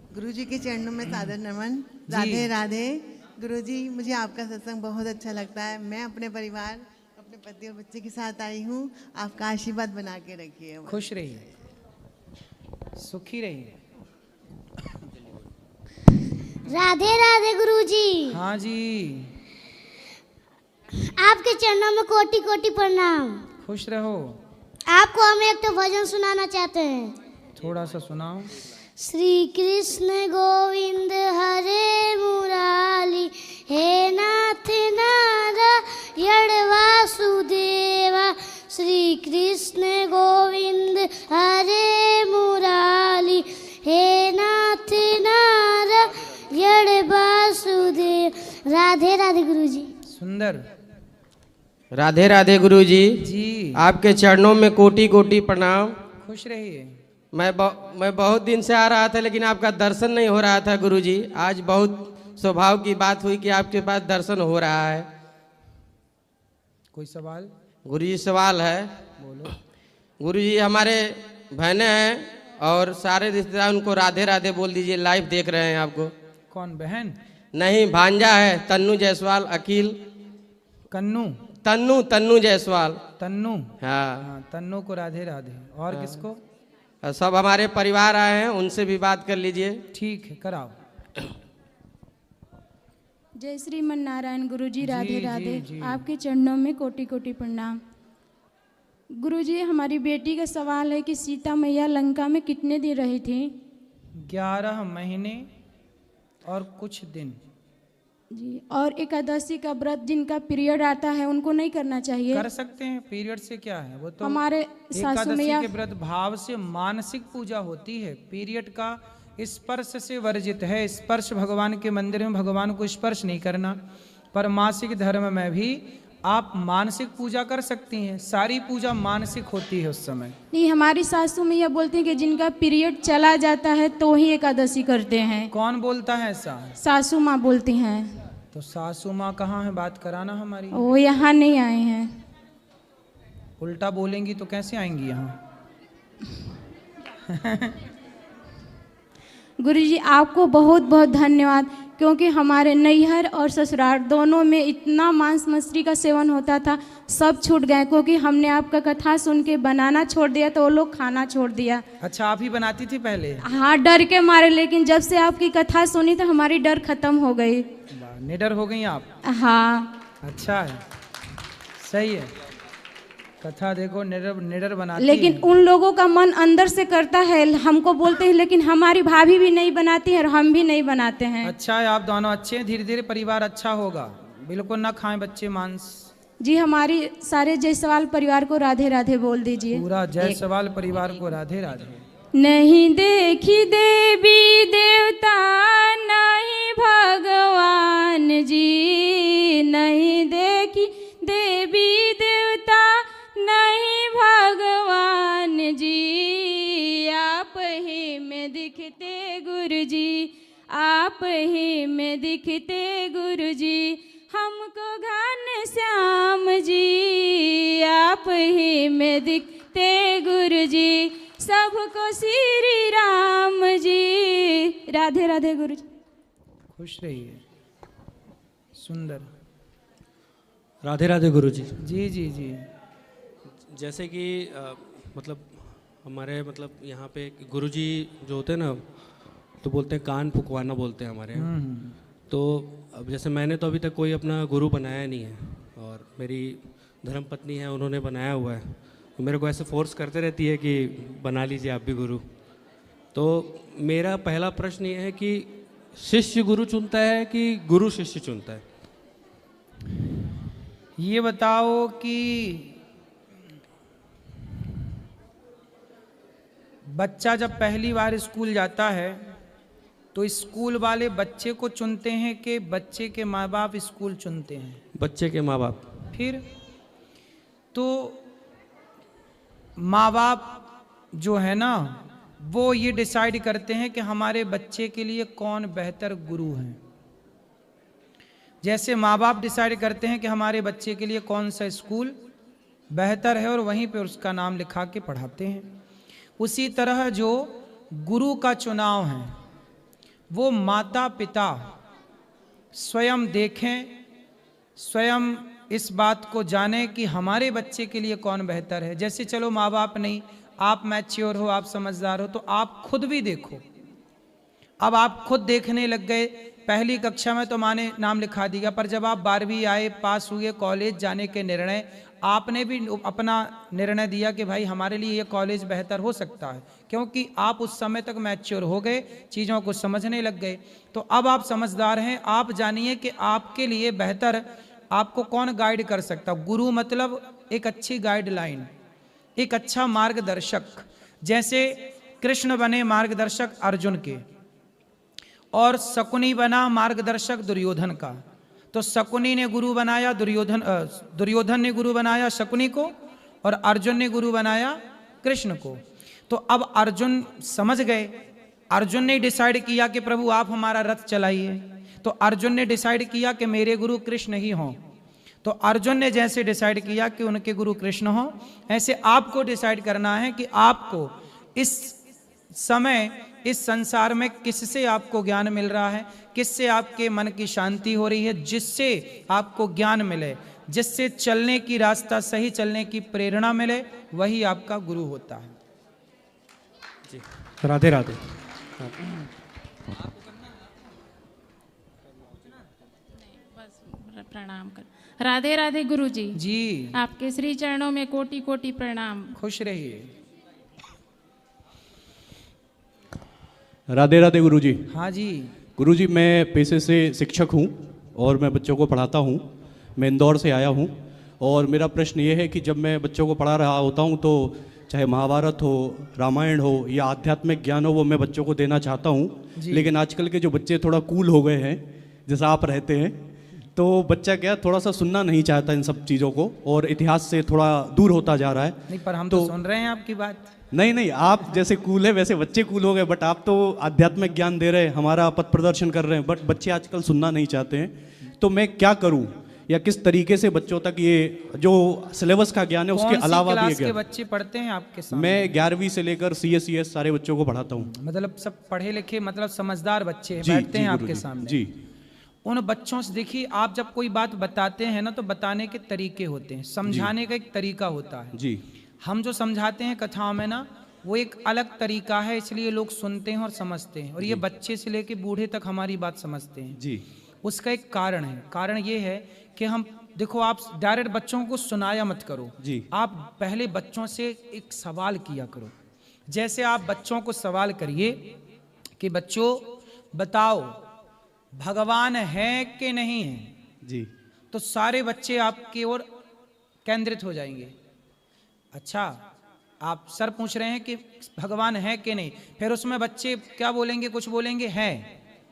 गुरुजी के चरणों में सादर नमन। राधे राधे। गुरुजी, मुझे आपका सत्संग बहुत अच्छा लगता है। मैं अपने परिवार, अपने पति और बच्चे के साथ आई हूँ। आपका आशीर्वाद बना के रखिए। खुश रहिए, सुखी रहिए। राधे राधे गुरुजी। हाँ जी, आपके चरणों में कोटि कोटि प्रणाम। खुश रहो। आपको हम एक तो भजन सुनाना चाहते हैं। थोड़ा सा सुनाओ। श्री कृष्ण गोविंद हरे मुरारी, हे नाथ नारायण वासुदेवा। श्री कृष्ण गोविंद हरे मुरारी, हे नाथ नारायण वासुदेव। राधे राधे गुरुजी। सुंदर। राधे राधे गुरुजी। जी, आपके चरणों में कोटि कोटि प्रणाम। खुश रहिए। मैं बहुत दिन से आ रहा था, लेकिन आपका दर्शन नहीं हो रहा था गुरुजी। आज बहुत सौभाग्य की बात हुई कि आपके पास दर्शन हो रहा है। कोई सवाल? गुरुजी सवाल है। बोलो। गुरुजी, हमारे बहनें हैं और सारे रिश्तेदार उनको राधे राधे बोल दीजिए। लाइव देख रहे हैं आपको। कौन बहन? नहीं, भांजा है तन्नू जायसवाल। अखिल कन्नू। तन्नू जायसवाल। तन्नू। हाँ, हाँ, तन्नू को राधे राधे। और किसको? सब हमारे परिवार आए हैं, उनसे भी बात कर लीजिए। ठीक है, कराओ। जय श्रीमन नारायण। गुरुजी राधे जी, राधे। जी। आपके चरणों में कोटि कोटि प्रणाम। गुरुजी, हमारी बेटी का सवाल है कि सीता मैया लंका में कितने दिन रही थी? 11 महीने और कुछ दिन। जी, और एकादशी का व्रत जिनका पीरियड आता है उनको नहीं करना चाहिए? कर सकते हैं, पीरियड से क्या है। वो तो हमारे सासू एकादशी मैया के व्रत भाव से मानसिक पूजा होती है। पीरियड का स्पर्श से वर्जित है। स्पर्श भगवान के मंदिर में भगवान को स्पर्श नहीं करना। पर मासिक धर्म में भी आप मानसिक पूजा कर सकती हैं। सारी पूजा मानसिक होती है उस समय। नहीं, हमारी सासू मैया बोलती हैं कि जिनका पीरियड चला जाता है तो ही एकादशी करते हैं। कौन बोलता है ऐसा? सासू माँ बोलती हैं। तो सासू माँ कहाँ है? बात कराना हमारी। वो यहाँ नहीं आए हैं। उल्टा बोलेंगी तो कैसे आएंगी यहाँ? गुरुजी, आपको बहुत बहुत धन्यवाद, क्योंकि हमारे नैहर और ससुराल दोनों में इतना मांस मछली का सेवन होता था, सब छूट गए। क्योंकि हमने आपका कथा सुन के बनाना छोड़ दिया तो वो लोग खाना छोड़ दिया। अच्छा, आप ही बनाती थी पहले? हाँ, डर के मारे। लेकिन जब से आपकी कथा सुनी तो हमारी डर खत्म हो गई। वाह, निडर हो गई आप। हाँ, अच्छा है, सही है। कथा देखो, निडर बनाती लेकिन है। उन लोगों का मन अंदर से करता है, हमको बोलते हैं, लेकिन हमारी भाभी भी नहीं बनाती है और हम भी नहीं बनाते हैं। अच्छा है, आप दोनों अच्छे हैं। धीरे धीरे परिवार अच्छा होगा। बिल्कुल ना खाएं बच्चे मांस। जी, हमारी सारे जायसवाल परिवार को राधे राधे बोल दीजिए। पूरा जायसवाल परिवार को राधे राधे। नहीं देखी देवी देवता, नहीं भगवान जी। नहीं देखी देवी देवता, नहीं भगवान जी। आप ही में दिखते गुरु जी, आप ही में दिखते गुरु जी। हमको घन श्याम जी, आप ही में दिखते गुरु जी। सबको श्री राम जी। राधे राधे गुरु जी। खुश रहिए। सुंदर। राधे राधे गुरु जी। जी जी जी। जैसे कि मतलब हमारे यहाँ पे गुरु जी जो होते हैं ना, तो बोलते हैं कान फुकवाना बोलते हैं हमारे यहाँ। तो अब जैसे मैंने तो अभी तक कोई अपना गुरु बनाया नहीं है, और मेरी धर्मपत्नी है, उन्होंने बनाया हुआ है। तो मेरे को ऐसे फोर्स करते रहती है कि बना लीजिए आप भी गुरु। तो मेरा पहला प्रश्न ये है कि शिष्य गुरु चुनता है कि गुरु शिष्य चुनता है? ये बताओ कि बच्चा जब पहली बार स्कूल जाता है तो स्कूल वाले बच्चे को चुनते हैं कि बच्चे के माँ बाप स्कूल चुनते हैं? बच्चे के माँ बाप। फिर तो माँ बाप जो है ना, वो ये डिसाइड करते हैं कि हमारे बच्चे के लिए कौन बेहतर गुरु है। जैसे माँ बाप डिसाइड करते हैं कि हमारे बच्चे के लिए कौन सा स्कूल बेहतर है और वहीं पे उसका नाम लिखा के पढ़ाते हैं, उसी तरह जो गुरु का चुनाव है, वो माता पिता स्वयं देखें, स्वयं इस बात को जाने कि हमारे बच्चे के लिए कौन बेहतर है। जैसे चलो माँ बाप नहीं, आप मैच्योर हो, आप समझदार हो, तो आप खुद भी देखो। अब आप खुद देखने लग गए, पहली कक्षा में तो माँ ने नाम लिखा दिया, पर जब आप 12वीं आए, पास हुए, कॉलेज जाने के निर्णय, आपने भी अपना निर्णय दिया कि भाई हमारे लिए ये कॉलेज बेहतर हो सकता है, क्योंकि आप उस समय तक मैच्योर हो गए, चीज़ों को समझने लग गए। तो अब आप समझदार हैं, आप जानिए कि आपके लिए बेहतर आपको कौन गाइड कर सकता। गुरु मतलब एक अच्छी गाइडलाइन, एक अच्छा मार्गदर्शक। जैसे कृष्ण बने मार्गदर्शक अर्जुन के, और शकुनी बना मार्गदर्शक दुर्योधन का। तो शकुनी ने गुरु बनाया दुर्योधन ने गुरु बनाया शकुनी को, और अर्जुन ने गुरु बनाया कृष्ण को। तो अब अर्जुन समझ गए, अर्जुन ने डिसाइड किया कि प्रभु आप हमारा रथ चलाइए। तो अर्जुन ने डिसाइड किया कि मेरे गुरु कृष्ण ही हों। तो अर्जुन ने जैसे डिसाइड किया कि उनके गुरु कृष्ण हों, ऐसे आपको डिसाइड करना है कि आपको इस समय इस संसार में किससे आपको ज्ञान मिल रहा है, किससे आपके मन की शांति हो रही है, जिससे आपको ज्ञान मिले, जिससे चलने की रास्ता सही चलने की प्रेरणा मिले, वही आपका गुरु होता है। जी, राधे राधे। प्रणाम कर। राधे राधे गुरुजी। जी, आपके श्री चरणों में कोटि कोटि प्रणाम। खुश रहिए। राधे राधे गुरुजी। हाँ जी। गुरुजी, मैं पेशे से शिक्षक हूँ और मैं बच्चों को पढ़ाता हूँ। मैं इंदौर से आया हूँ और मेरा प्रश्न ये है कि जब मैं बच्चों को पढ़ा रहा होता हूँ तो चाहे महाभारत हो, रामायण हो या आध्यात्मिक ज्ञान हो, वो मैं बच्चों को देना चाहता हूँ। लेकिन आजकल के जो बच्चे थोड़ा कूल हो गए हैं, जैसा आप रहते हैं, तो बच्चा क्या थोड़ा सा सुनना नहीं चाहता इन सब चीज़ों को और इतिहास से थोड़ा दूर होता जा रहा है। नहीं, पर हम तो सुन रहे हैं आपकी बात। नहीं, आप जैसे कूल है वैसे बच्चे कूल हो गए, बट आप तो आध्यात्मिक ज्ञान दे रहे हैं, हमारा पथ प्रदर्शन कर रहे हैं, बट बच्चे आजकल सुनना नहीं चाहते हैं। तो मैं क्या करूं या किस तरीके से बच्चों तक ये जो सिलेबस का ज्ञान है उसके अलावा भी के बच्चे पढ़ते हैं आपके साथ? मैं 11वीं से लेकर CSCS सारे बच्चों को पढ़ाता हूँ। मतलब सब पढ़े लिखे, मतलब समझदार बच्चे बैठते हैं आपके सामने। जी। उन बच्चों से देखिए, आप जब कोई बात बताते हैं ना, तो बताने के तरीके होते हैं, समझाने का एक तरीका होता है। जी। हम जो समझाते हैं कथाओं में ना, वो एक अलग तरीका है, इसलिए लोग सुनते हैं और समझते हैं, और ये बच्चे से लेके बूढ़े तक हमारी बात समझते हैं। जी। उसका एक कारण है। कारण ये है कि हम देखो, आप डायरेक्ट बच्चों को सुनाया मत करो जी। आप पहले बच्चों से एक सवाल किया करो। जैसे आप बच्चों को सवाल करिए कि बच्चों बताओ भगवान है कि नहीं है, जी। तो सारे बच्चे आपकी ओर केंद्रित हो जाएंगे। अच्छा, आप सर पूछ रहे हैं कि भगवान है कि नहीं, फिर उसमें बच्चे क्या बोलेंगे? कुछ बोलेंगे है,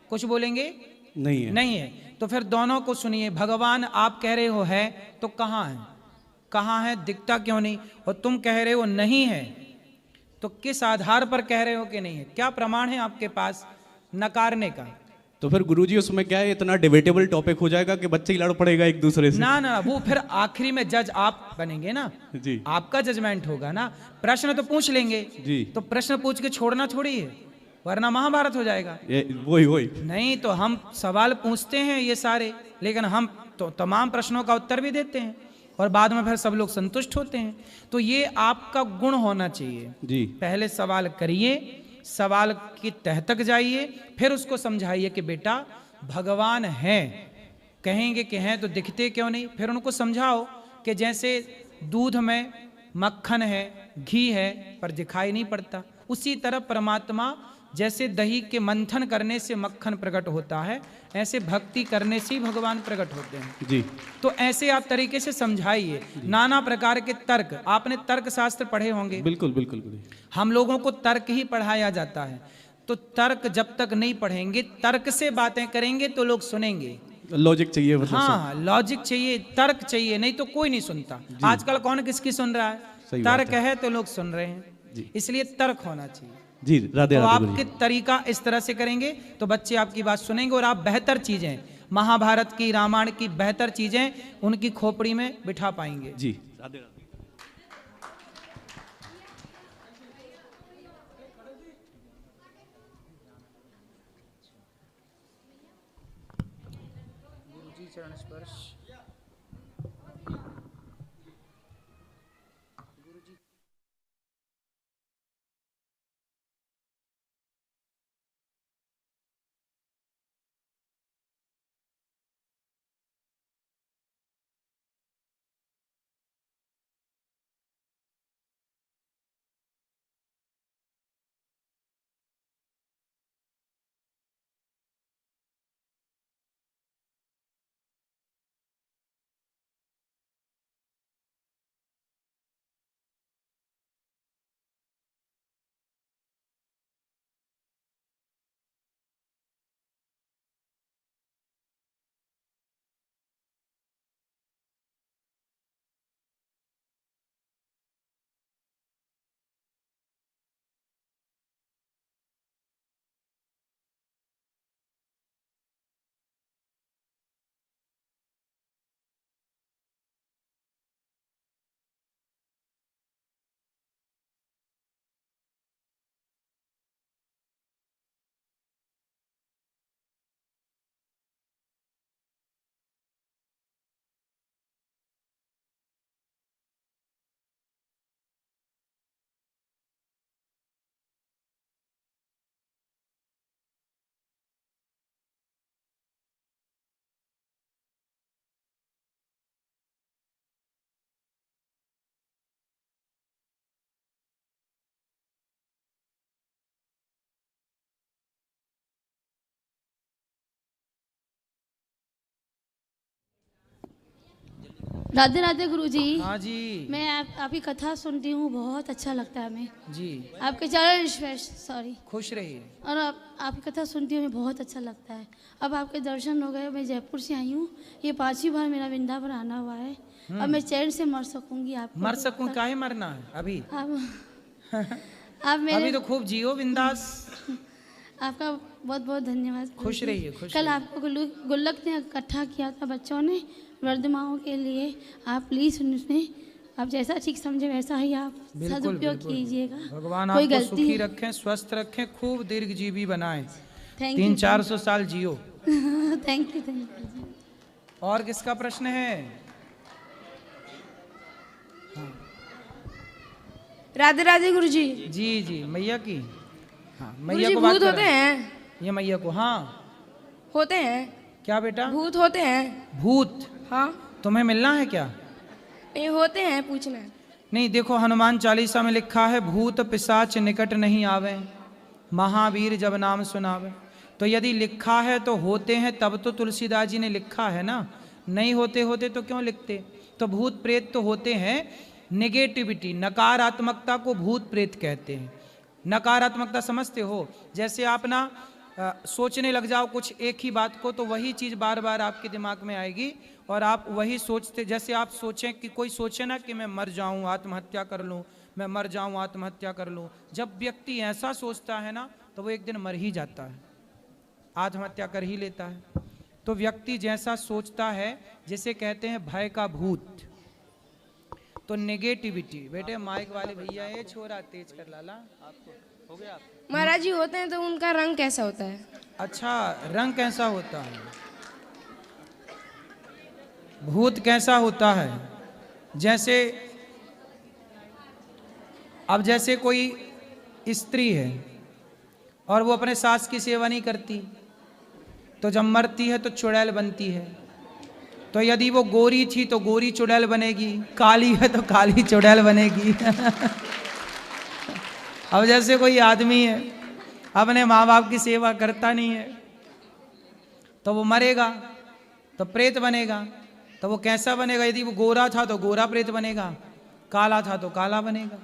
कुछ बोलेंगे नहीं है। नहीं है। तो फिर दोनों को सुनिए। भगवान आप कह रहे हो है, तो कहाँ है? कहाँ है? दिखता क्यों नहीं? और तुम कह रहे हो नहीं है, तो किस आधार पर कह रहे हो कि नहीं है? क्या प्रमाण है आपके पास नकारने का? तो फिर गुरुजी उसमें क्या है, इतना डिबेटेबल टॉपिक हो जाएगा कि बच्चे ही लड़ पड़ेगा एक दूसरे से। ना, वो फिर आखिरी में जज आप बनेंगे ना। जी। आपका जजमेंट होगा ना। प्रश्न तो पूछ लेंगे जी। तो प्रश्न पूछ के छोड़ना थोड़ी है, वरना महाभारत हो जाएगा। वही नहीं, तो हम सवाल पूछते हैं ये सारे, लेकिन हम तो तमाम प्रश्नों का उत्तर भी देते हैं, और बाद में फिर सब लोग संतुष्ट होते हैं। तो ये आपका गुण होना चाहिए जी। पहले सवाल करिए, सवाल की तह तक जाइए, फिर उसको समझाइए कि बेटा भगवान है। कहेंगे कि हैं तो दिखते क्यों नहीं? फिर उनको समझाओ कि जैसे दूध में मक्खन है, घी है, पर दिखाई नहीं पड़ता, उसी तरह परमात्मा जैसे दही के मंथन करने से मक्खन प्रकट होता है, ऐसे भक्ति करने से ही भगवान प्रकट होते हैं। जी। तो ऐसे आप तरीके से समझाइए। नाना प्रकार के तर्क, आपने तर्क शास्त्र पढ़े होंगे। बिल्कुल। हम लोगों को तर्क ही पढ़ाया जाता है। तो तर्क जब तक नहीं पढ़ेंगे, तर्क से बातें करेंगे तो लोग सुनेंगे। लॉजिक चाहिए। हाँ, लॉजिक चाहिए, तर्क चाहिए, नहीं तो कोई नहीं सुनता। आजकल कौन किसकी सुन रहा है? तर्क है तो लोग सुन रहे हैं, इसलिए तर्क होना चाहिए। जी। राधे तो राधे। आपके तरीका इस तरह से करेंगे तो बच्चे आपकी बात सुनेंगे, और आप बेहतर चीजें, महाभारत की, रामायण की बेहतर चीजें उनकी खोपड़ी में बिठा पाएंगे। जी। राधे राधे। चरण स्पर्श। राधे राधे गुरुजी। हाँ जी। मैं आपकी कथा सुनती हूँ, बहुत अच्छा लगता है हमें। जी। आपके चरण सॉरी खुश रहिए। और आपकी कथा सुनती हूँ, हमें बहुत अच्छा लगता है। अब आपके दर्शन हो गए। मैं जयपुर से आई हूँ, ये 5वीं बार मेरा वृंदावन आना हुआ है। अब मैं चैन से मर सकूंगी। आप मर सकूं? काहे मरना है अभी? आप मेरे अभी तो खूब जियो बिंदास। आपका बहुत बहुत धन्यवाद। खुश रहिए, खुश कल रहिए। आपको गुल्लक ने इकट्ठा किया था बच्चों ने वर्धमाओं के लिए। आप प्लीज उसमें आप जैसा ठीक समझे वैसा ही आप बिल्कुल, सदुपयोग बिल्कुल। कीजिएगा। भगवान कोई आपको गलती सुखी रखें, स्वस्थ रखें, खूब दीर्घजीवी बनाएं। Thank you. 300-400 साल जियो। Thank you. और किसका प्रश्न है? राधे राधे गुरुजी। जी जी, मैया की। हाँ, मैया गुरुजी को बात भूत कर होते रहे हैं। हैं? ये मैया को। हाँ होते हैं। क्या बेटा? भूत होते हैं। भूत? हाँ। तुम्हें मिलना है क्या? नहीं होते हैं, पूछना है। नहीं, देखो हनुमान चालीसा में लिखा है भूत पिशाच निकट नहीं आवे, महावीर जब नाम सुनावे। तो यदि लिखा है तो होते हैं, तब तो तुलसीदास जी ने लिखा है ना। नहीं होते होते तो क्यों लिखते? तो भूत प्रेत तो होते हैं। नेगेटिविटी, नकारात्मकता को भूत प्रेत कहते हैं। नकारात्मकता समझते हो? जैसे आप ना सोचने लग जाओ कुछ एक ही बात को, तो वही चीज़ बार बार आपके दिमाग में आएगी और आप वही सोचते। जैसे आप सोचें कि कोई सोचे ना कि मैं मर जाऊं, आत्महत्या कर लूं, मैं मर जाऊं, आत्महत्या कर लूं। जब व्यक्ति ऐसा सोचता है ना तो वो एक दिन मर ही जाता है, आत्महत्या कर ही लेता है। तो व्यक्ति जैसा सोचता है, जिसे कहते हैं भय का भूत। तो नेगेटिविटी। बेटे माइक वाले भैया, ये छोरा तेज कर लाला। आपको हो गया? महाराज जी होते हैं तो उनका रंग कैसा होता है? अच्छा, रंग कैसा होता है? भूत कैसा होता है? जैसे अब जैसे कोई स्त्री है और वो अपने सास की सेवा नहीं करती, तो जब मरती है तो चुड़ैल बनती है। तो यदि वो गोरी थी तो गोरी चुड़ैल बनेगी, काली है तो काली चुड़ैल बनेगी। अब जैसे कोई आदमी है अपने माँ बाप की सेवा करता नहीं है, तो वो मरेगा तो प्रेत बनेगा। तो वो कैसा बनेगा? यदि वो गोरा था तो गोरा प्रेत बनेगा, काला था तो काला बनेगा।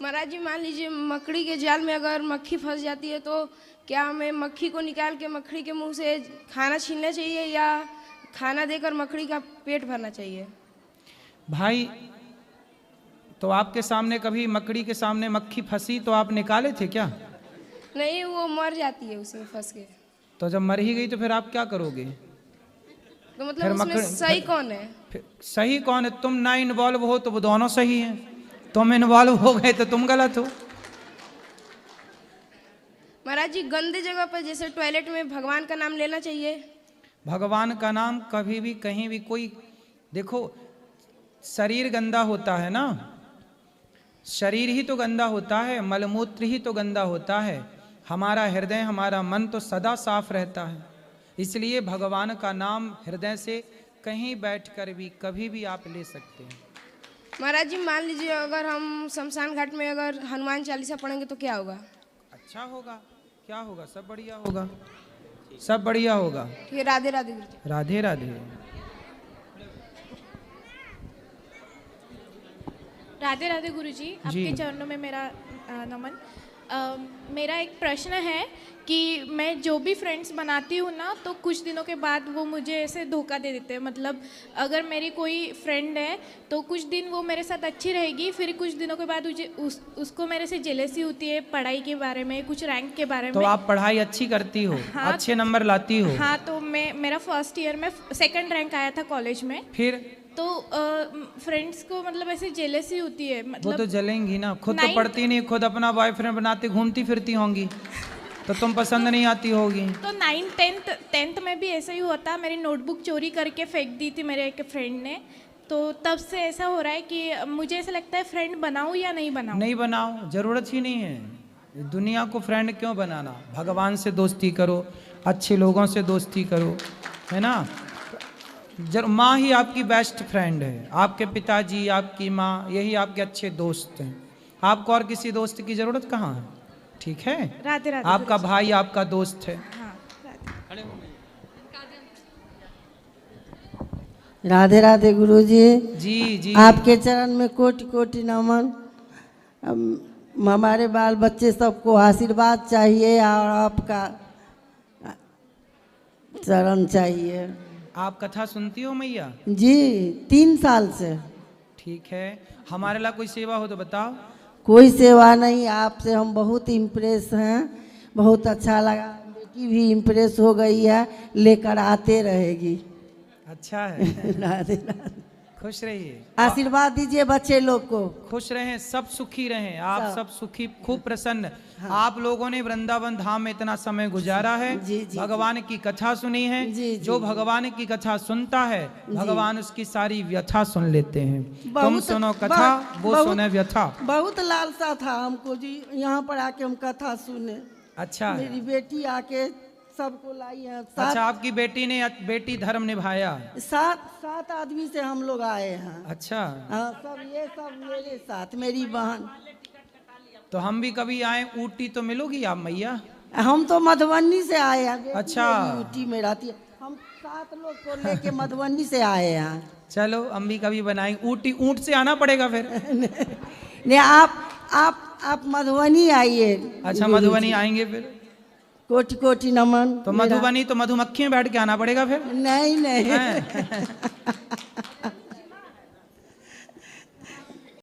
महाराज जी मान लीजिए मकड़ी के जाल में अगर मक्खी फंस जाती है तो क्या हमें मक्खी को निकाल के मकड़ी के मुंह से खाना छीनना चाहिए या खाना देकर मकड़ी का पेट भरना चाहिए? भाई तो आपके सामने कभी मकड़ी के सामने मक्खी फंसी तो आप निकाले थे क्या? नहीं, वो मर जाती है उसमें फंस के। तो जब मर ही गई तो फिर आप क्या करोगे? तो मतलब उसमें सही कौन है? सही कौन है? तुम ना इन्वॉल्व हो तो वो दोनों सही हैं, तुम इन्वॉल्व हो गए तो तुम गलत हो। महाराज जी गंदे जगह पर जैसे टॉयलेट में भगवान का नाम लेना चाहिए? भगवान का नाम कभी भी कहीं भी कोई, देखो शरीर गंदा होता है ना, शरीर ही तो गंदा होता है, मलमूत्र ही तो गंदा होता है, हमारा हृदय हमारा मन तो सदा साफ रहता है। इसलिए भगवान का नाम हृदय से कहीं बैठकर भी कभी भी आप ले सकते हैं। महाराज जी मान लीजिए अगर हम शमशान घाट में अगर हनुमान चालीसा पढ़ेंगे तो क्या होगा? अच्छा होगा, क्या होगा, सब बढ़िया होगा, सब बढ़िया होगा। ठीक है, राधे राधे गुरुजी। राधे राधे। राधे राधे गुरुजी, आपके चरणों में मेरा नमन। मेरा एक प्रश्न है कि मैं जो भी फ्रेंड्स बनाती हूँ ना, तो कुछ दिनों के बाद वो मुझे ऐसे धोखा दे देते हैं। मतलब अगर मेरी कोई फ्रेंड है तो कुछ दिन वो मेरे साथ अच्छी रहेगी, फिर कुछ दिनों के बाद मुझे उसको मेरे से जेलेसी होती है पढ़ाई के बारे में, कुछ रैंक के बारे में। तो आप पढ़ाई अच्छी करती हो? हाँ, अच्छे नंबर लाती हो? हाँ, तो मेरा फर्स्ट ईयर में 2nd रैंक आया था कॉलेज में। फिर तो फ्रेंड्स को मतलब ऐसे जेलेसी होती है। मतलब वो तो जलेंगी ना, खुद तो पढ़ती नहीं, खुद अपना बॉयफ्रेंड बनाती घूमती फिरती होंगी, तो तुम पसंद नहीं आती होगी। तो 9th 10th में भी ऐसा ही हुआ था। मेरी नोटबुक चोरी करके फेंक दी थी मेरे एक फ्रेंड ने। तो तब से ऐसा हो रहा है कि मुझे ऐसा लगता है फ्रेंड बनाऊं या नहीं बनाऊं। नहीं बनाओ, जरूरत ही नहीं है। दुनिया को फ्रेंड क्यों बनाना, भगवान से दोस्ती करो, अच्छे लोगों से दोस्ती करो, है ना। माँ ही आपकी बेस्ट फ्रेंड है, आपके पिताजी, आपकी माँ, यही आपके अच्छे दोस्त हैं। आपको और किसी दोस्त की जरूरत कहाँ है? ठीक है, राधे राधे। आपका भाई आपका दोस्त है। राधे राधे गुरुजी। जी जी, आपके चरण में कोटि कोटि नमन। हमारे बाल बच्चे सबको आशीर्वाद चाहिए और आपका चरण चाहिए। आप कथा सुनती हो मैया? जी, 3 साल से। ठीक है, हमारे लिए कोई सेवा हो तो बताओ। कोई सेवा नहीं, आपसे हम बहुत इम्प्रेस हैं, बहुत अच्छा लगा। बेटी भी इम्प्रेस हो गई है, लेकर आते रहेगी। अच्छा है। राधे राधे। खुश रहिए, आशीर्वाद दीजिए बच्चे लोग को। खुश रहें, सब सुखी रहें, आप सब सुखी, खूब प्रसन्न। हाँ। आप लोगों ने वृंदावन धाम में इतना समय गुजारा है, जी, जी, भगवान की कथा सुनी है। जी, जी, जो भगवान की कथा सुनता है भगवान उसकी सारी व्यथा सुन लेते हैं। तुम सुनो कथा, वो सुने व्यथा। बहुत लालसा था हमको जी, यहाँ पर आके हम कथा सुने। अच्छा, मेरी बेटी आके सबको लाई है। अच्छा, आपकी बेटी ने बेटी धर्म निभाया। 7 आदमी से हम लोग आए हैं। अच्छा, हाँ, सब मेरे साथ, मेरी बहन। तो हम भी कभी आए, ऊटी तो मिलोगी आप मैया? हम तो मधुबनी से आए हैं। अच्छा, ऊटी में रहती है। हम 7 लोग को लेके मधुबनी से आए हैं। चलो हम भी कभी बनाएंगे। ऊटी ऊंट से आना पड़ेगा फिर। नहीं, आप मधुबनी आइए। अच्छा, मधुबनी आएंगे फिर। कोटि कोटि नमन। तो मधुबनी तो मधुमक्खी में बैठ के आना पड़ेगा फिर। नहीं नहीं।